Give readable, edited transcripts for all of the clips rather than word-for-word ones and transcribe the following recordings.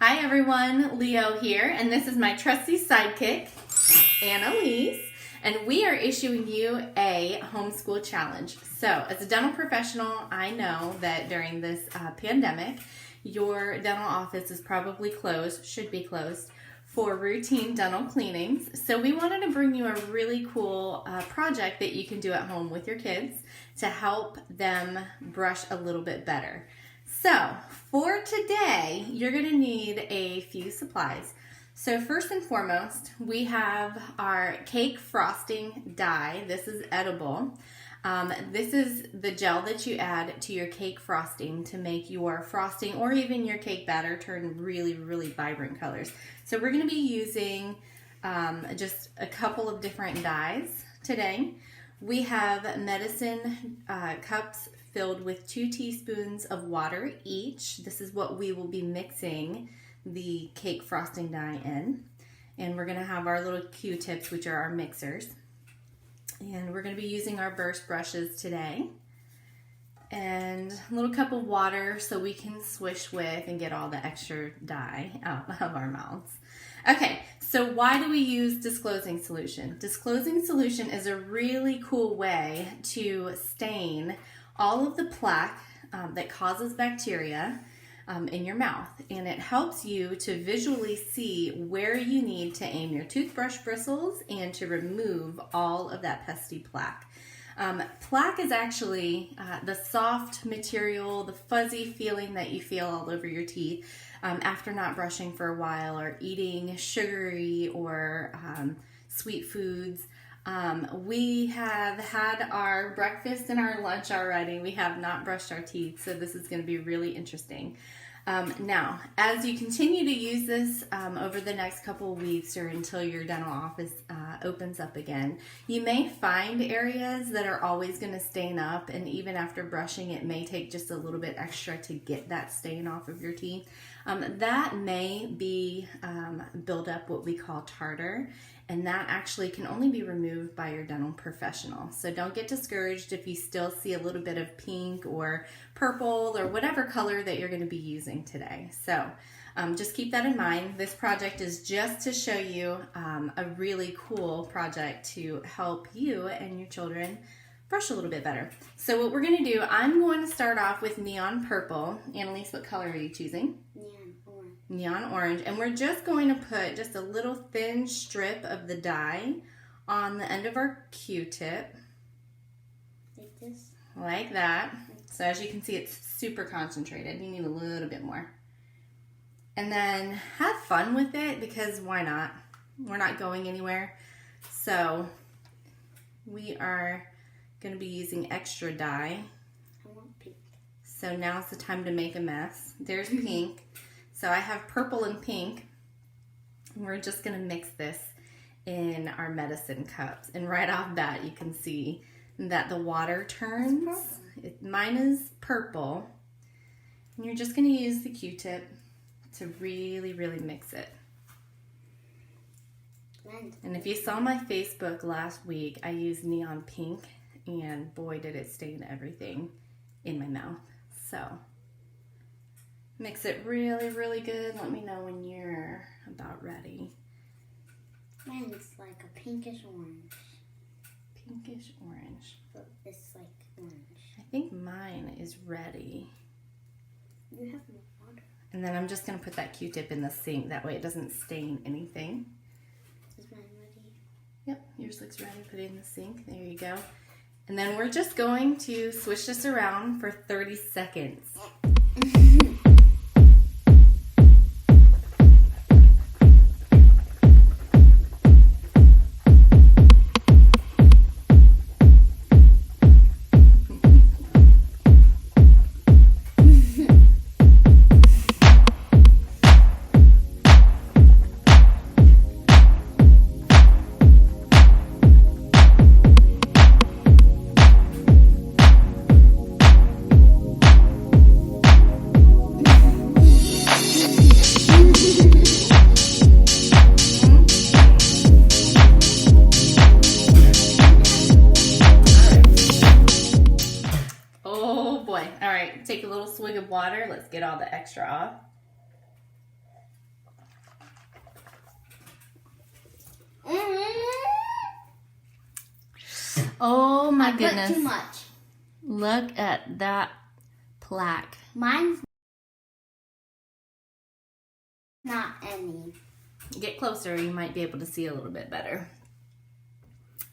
Hi everyone, Leo here, and this is my trusty sidekick, Analiese, and we are issuing you a homeschool challenge. So, as a dental professional, I know that during this pandemic, your dental office is probably closed, should be closed, for routine dental cleanings. So we wanted to bring you a really cool project that you can do at home with your kids to help them brush a little bit better. So for today, you're going to need a few supplies. So first and foremost, we have our cake frosting dye. This is edible. This is the gel that you add to your cake frosting to make your frosting or even your cake batter turn really, really vibrant colors. So we're going to be using just a couple of different dyes today. We have medicine cups filled with 2 teaspoons of water each. This is what we will be mixing the cake frosting dye in. And we're going to have our little Q-tips, which are our mixers. And we're going to be using our burst brushes today. And a little cup of water so we can swish with and get all the extra dye out of our mouths. Okay, so why do we use Disclosing solution? Disclosing solution is a really cool way to stain all of the plaque that causes bacteria in your mouth, and it helps you to visually see where you need to aim your toothbrush bristles and to remove all of that pesky plaque. Plaque is actually the soft material, the fuzzy feeling that you feel all over your teeth after not brushing for a while or eating sugary or sweet foods. We have had our breakfast and our lunch already. We have not brushed our teeth, so this is going to be really interesting. Now, as you continue to use this over the next couple of weeks or until your dental office opens up again, you may find areas that are always going to stain up, and even after brushing, it may take just a little bit extra to get that stain off of your teeth. That may be build up what we call tartar, and that actually can only be removed by your dental professional. So don't get discouraged if you still see a little bit of pink or purple or whatever color that you're going to be using today. So just keep that in mind. This project is just to show you a really cool project to help you and your children brush a little bit better. So what we're going to do, I'm going to start off with neon purple. Analiese, what color are you choosing? Neon orange, and we're just going to put just a little thin strip of the dye on the end of our Q-tip. Like this? Like that. So as you can see, it's super concentrated. You need a little bit more. And then have fun with it, because why not? We're not going anywhere. So we are going to be using extra dye. I want pink. So now's the time to make a mess. There's pink. So I have purple and pink. We're just going to mix this in our medicine cups. And right off bat, you can see that the water turns. Mine is purple. And you're just going to use the Q-tip to really, really mix it. And if you saw my Facebook last week, I used neon pink. And boy, did it stain everything in my mouth. So mix it really, really good. Let me know when you're about ready. Mine's like a pinkish orange. Pinkish orange. But it's like orange. I think mine is ready. You have no water. And then I'm just going to put that Q-tip in the sink. That way it doesn't stain anything. Is mine ready? Yep, yours looks ready. Put it in the sink. There you go. And then we're just going to swish this around for 30 seconds. Take a little swig of water. Let's get all the extra off. my I goodness. put too much. Look at that plaque. Mine's not any. Get closer, you might be able to see a little bit better.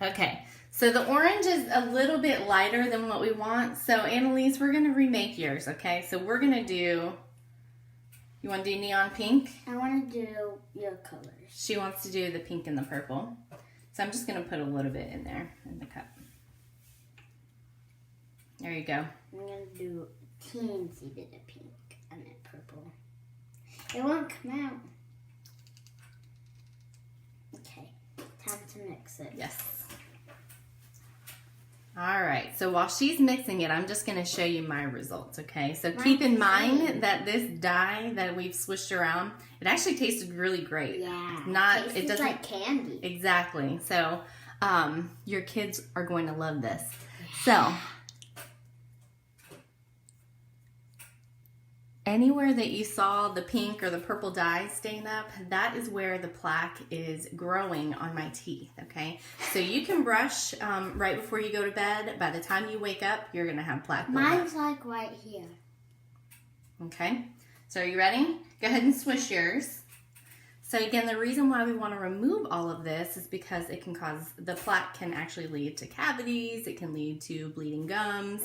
Okay, so the orange is a little bit lighter than what we want. So Annalise, we're gonna remake yours, okay? So we're gonna do, you wanna do neon pink? I want to do your colors. She wants to do the pink and the purple. So I'm just gonna put a little bit in there in the cup. There you go. I'm going to do a teensy bit of pink and then purple. It won't come out. Okay, time to mix it. Yes. All right, so while she's mixing it, I'm just gonna show you my results, okay? So keep in mind that this dye that we've swished around, it actually tasted really great. Yeah, it tastes like candy. Exactly. So your kids are going to love this. So anywhere that you saw the pink or the purple dye stain up, that is where the plaque is growing on my teeth, okay? So you can brush right before you go to bed. By the time you wake up, you're gonna have plaque. Mine's like right here. Okay, so are you ready? Go ahead and swish yours. So again, the reason why we want to remove all of this is because it can cause, the plaque can actually lead to cavities, it can lead to bleeding gums,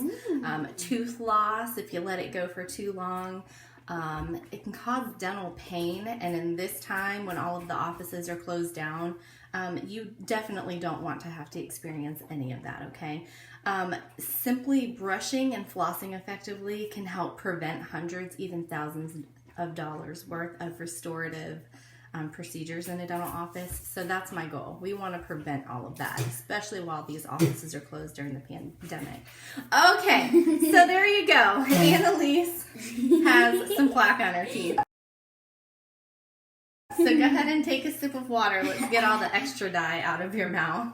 tooth loss if you let it go for too long. It can cause dental pain, and in this time when all of the offices are closed down, you definitely don't want to have to experience any of that, okay? Simply brushing and flossing effectively can help prevent hundreds, even thousands of dollars worth of restorative procedures in a dental office. So that's my goal. We want to prevent all of that, especially while these offices are closed during the pandemic. Okay, so there you go. Annalise has some plaque on her teeth. So go ahead and take a sip of water. Let's get all the extra dye out of your mouth.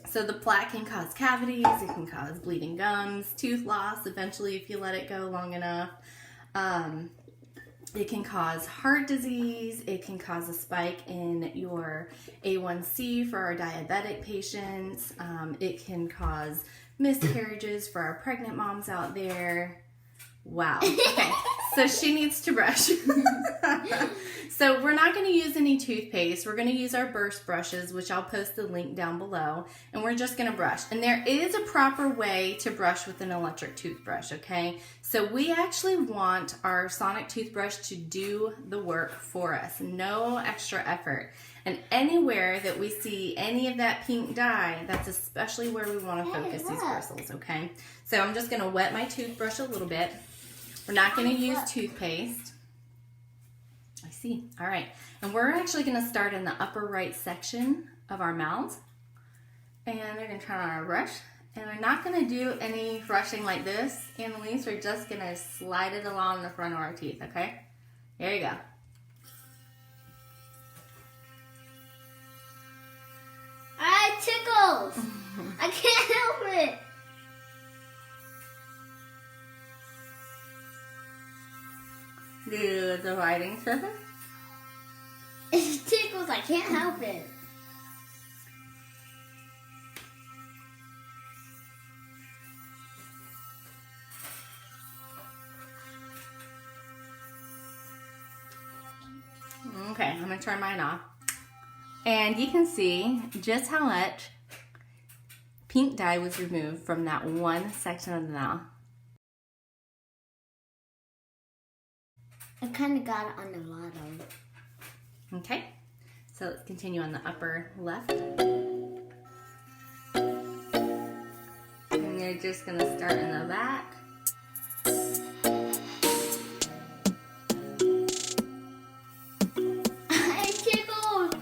So the plaque can cause cavities, it can cause bleeding gums, tooth loss eventually if you let it go long enough. It can cause heart disease. It can cause a spike in your A1C for our diabetic patients. It can cause miscarriages for our pregnant moms out there. Wow. Okay, so she needs to brush. So we're not going to use any toothpaste. We're going to use our burst brushes, which I'll post the link down below. And we're just going to brush. And there is a proper way to brush with an electric toothbrush, okay? So we actually want our sonic toothbrush to do the work for us. No extra effort. And anywhere that we see any of that pink dye, that's especially where we want to focus these bristles, okay? So I'm just going to wet my toothbrush a little bit. We're not going to use toothpaste. I see. All right. And we're actually going to start in the upper right section of our mouth. And we're going to turn on our brush. And we're not going to do any brushing like this, Annalise. We're just going to slide it along the front of our teeth, okay? There you go. It tickles. I can't help it. Do the writing surface. It tickles. I can't help it. Okay, I'm going to turn mine off. And you can see just how much pink dye was removed from that one section of the mouth. I kind of got it on the bottom. Okay, so let's continue on the upper left. And you're just going to start in the back. It tickles.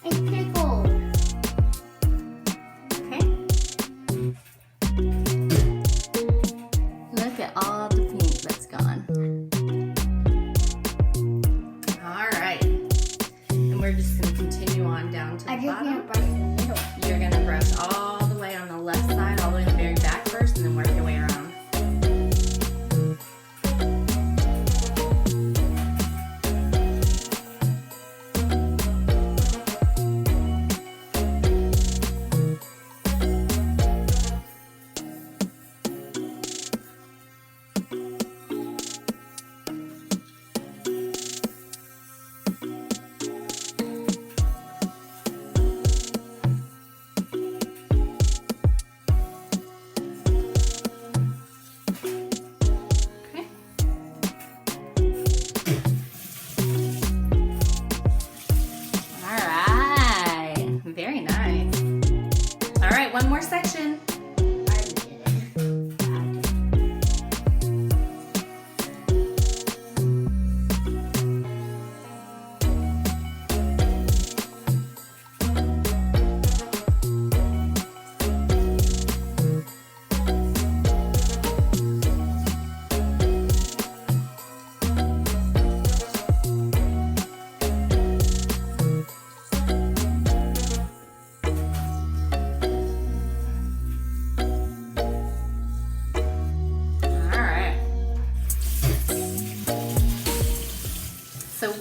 It tickles. Okay.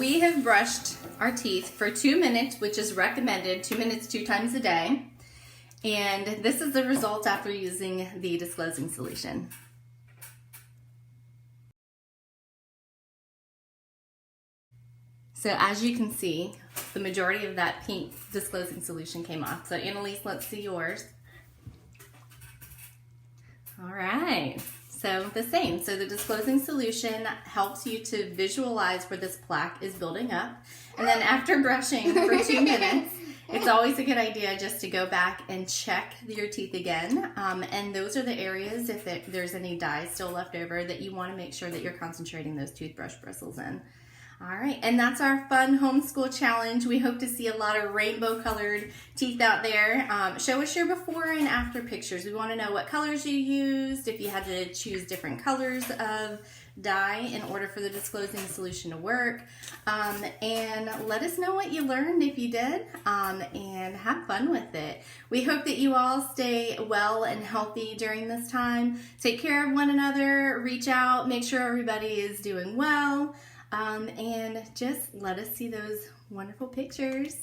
we have brushed our teeth for 2 minutes, which is recommended, 2 minutes 2 times a day. And this is the result after using the Disclosing solution. So as you can see, the majority of that pink Disclosing solution came off. So Analiese, let's see yours. All right, so the same. So the Disclosing solution helps you to visualize where this plaque is building up. And then after brushing for 2 minutes, it's always a good idea just to go back and check your teeth again. And those are the areas, if there's any dye still left over, that you want to make sure that you're concentrating those toothbrush bristles in. All right, and that's our fun homeschool challenge. We hope to see a lot of rainbow colored teeth out there. Show us your before and after pictures. We want to know what colors you used, if you had to choose different colors of dye in order for the Disclosing solution to work. And let us know what you learned if you did, and have fun with it. We hope that you all stay well and healthy during this time. Take care of one another, reach out, make sure everybody is doing well. And just let us see those wonderful pictures.